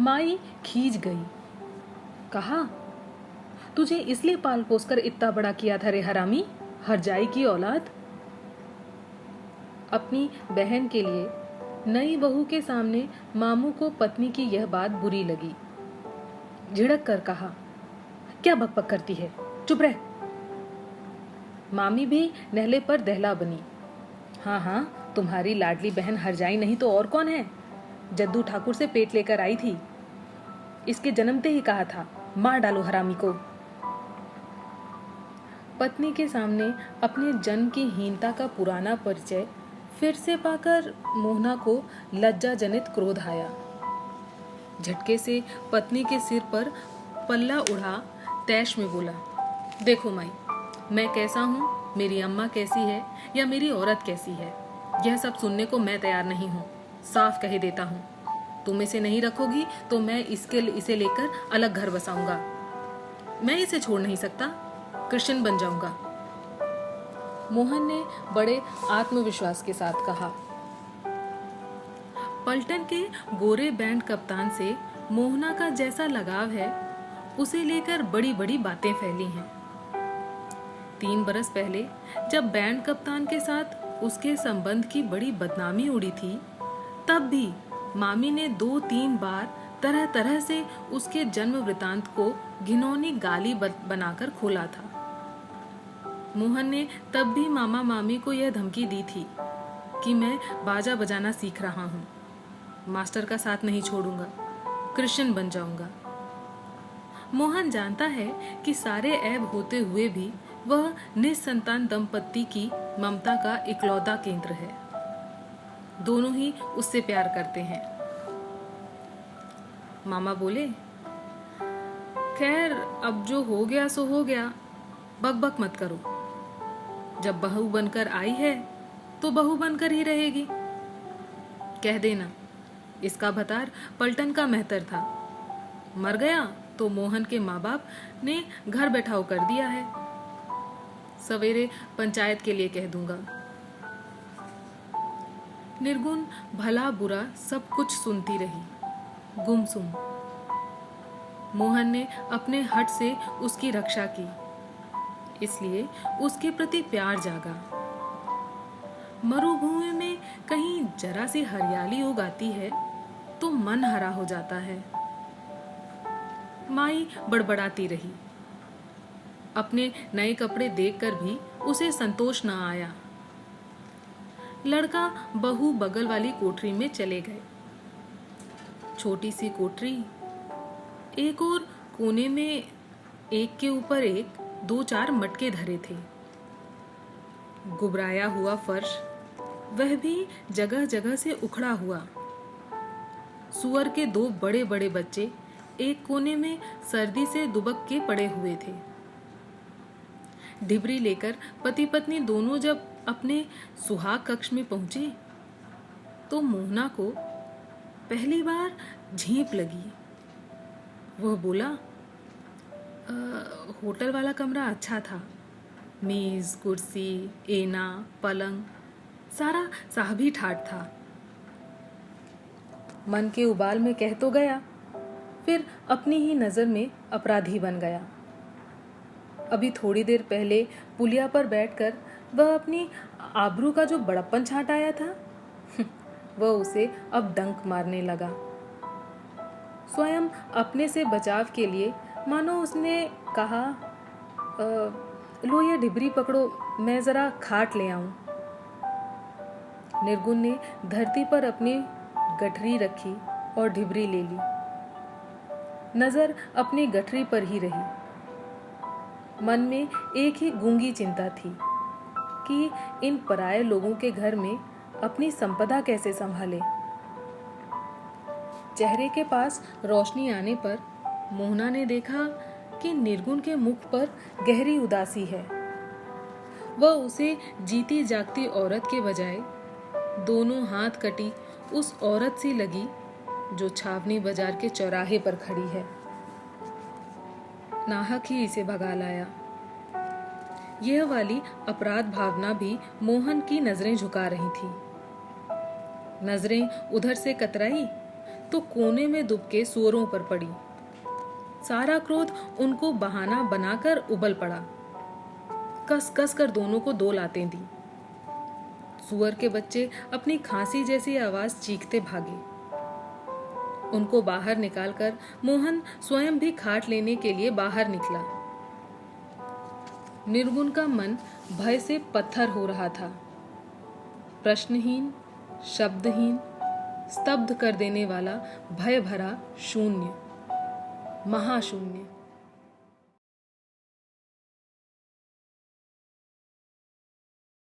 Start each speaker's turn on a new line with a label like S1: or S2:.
S1: माई खींच गई। कहा, तुझे इसलिए पाल पोस कर इतना बड़ा किया था रे हरामी, हरजाई की औलाद। अपनी बहन के लिए नई बहू के सामने मामू को पत्नी की यह बात बुरी लगी। झिड़क कर कहा, क्या बकबक करती है, चुप रह। मामी भी नहले पर दहला बनी। हाँ हाँ, तुम्हारी लाडली बहन हरजाई नहीं तो और कौन है। जद्दू ठाकुर से पेट लेकर आई थी। इसके जन्मते ही कहा था, मार डालो हरामी को। पत्नी के सामने अपने जन्म की हीनता का पुराना परिचय फिर से पाकर मोहना को लज्जा जनित क्रोध आया। झटके से पत्नी के सिर पर पल्ला उड़ा तैश में बोला, देखो माई, मैं कैसा हूँ, मेरी अम्मा कैसी है या मेरी औरत कैसी है, यह सब सुनने को मैं तैयार नहीं हूँ। साफ कह देता हूँ, तुम इसे नहीं रखोगी तो मैं इसे लेकर अलग घर बसाऊंगा। मैं इसे छोड़ नहीं सकता, क्रिश्चियन बन जाऊंगा। मोहन ने बड़े आत्मविश्वास के साथ कहा। पलटन के गोरे बैंड कप्तान से मोहना का जैसा लगाव है, उसे लेकर बड़ी बड़ी बातें फैली हैं। 3 बरस पहले जब बैंड कप्तान के साथ उसके संबंध की बड़ी बदनामी उड़ी थी, तब भी मामी ने 2-3 बार तरह तरह से उसके जन्म वृतांत को घिनौनी गाली बनाकर खोला था। मोहन ने तब भी मामा मामी को यह धमकी दी थी कि मैं बाजा बजाना सीख रहा हूँ, मास्टर का साथ नहीं छोड़ूंगा, क्रिश्चियन बन जाऊंगा। मोहन जानता है कि सारे ऐब होते हुए भी वह निसंतान दंपत्ति की ममता का इकलौता केंद्र है। दोनों ही उससे प्यार करते हैं। मामा बोले, खैर अब जो हो गया सो हो गया, बकबक मत करो। जब बहू बनकर आई है तो बहू बनकर ही रहेगी। कह देना, इसका भतार पलटन का मेहतर था, मर गया तो मोहन के माँ बाप ने घर बैठाओ कर दिया है। सवेरे पंचायत के लिए कह दूंगा। निर्गुण भला बुरा सब कुछ सुनती रही, गुमसुम। मोहन ने अपने हट से उसकी रक्षा की, इसलिए उसके प्रति प्यार जागा। मरुभूमि में कहीं जरा सी हरियाली उगाती है तो मन हरा हो जाता है। माई बड़बड़ाती रही। अपने नए कपड़े देखकर भी उसे संतोष न आया। लड़का बहू बगल वाली कोठरी में चले गए। छोटी सी कोठरी, एक और कोने में एक के ऊपर एक 2-4 मटके धरे थे। गुबराया हुआ फर्श, वह भी जगह जगह से उखड़ा हुआ। सुअर के 2 बड़े बड़े बच्चे एक कोने में सर्दी से दुबक के पड़े हुए थे। ढिबरी लेकर पति पत्नी दोनों जब अपने सुहाग कक्ष में पहुंचे तो मोहना को पहली बार झींप लगी। वह बोला, होटल वाला कमरा अच्छा था, मेज, कुर्सी, एना, पलंग, सारा साहबी ठाट था। मन के उबाल में कह तो गया, फिर अपनी ही नजर में अपराधी बन गया। अभी थोड़ी देर पहले पुलिया पर बैठकर वह अपनी आबरू का जो बड़प्पन छांट आया था, वह उसे अब डंक मारने लगा। स्वयं अपने से बचाव के लिए मानो उसने कहा, लो ये ढिबरी पकड़ो, मैं जरा खाट ले आऊं। निर्गुण ने धरती पर अपनी गठरी रखी और ढिबरी ले ली। नजर अपनी गठरी पर ही रही। मन में एक ही गूंगी चिंता थी कि इन पराये लोगों के घर में अपनी संपदा कैसे संभाले। चेहरे के पास रोशनी आने पर मोहना ने देखा कि निर्गुण के मुख पर गहरी उदासी है। वह उसे जीती जागती औरत के बजाय दोनों हाथ कटी उस औरत सी लगी जो छावनी बाजार के चौराहे पर खड़ी है। नाहक ही इसे भगा लाया। यह वाली अपराध भावना भी मोहन की नजरें झुका रही थी। नजरें उधर से कतराई तो कोने में दुबके सुअरों पर पड़ी। सारा क्रोध उनको बहाना बनाकर उबल पड़ा। कस कस कर दोनों को 2 लातें दी। सुअर के बच्चे अपनी खांसी जैसी आवाज चीखते भागे। उनको बाहर निकालकर मोहन स्वयं भी खाट लेने के लिए बाहर निकला। निर्गुण का मन भय से पत्थर हो रहा था। प्रश्नहीन, शब्दहीन, स्तब्ध कर देने वाला भय भरा शून्य, महाशून्य।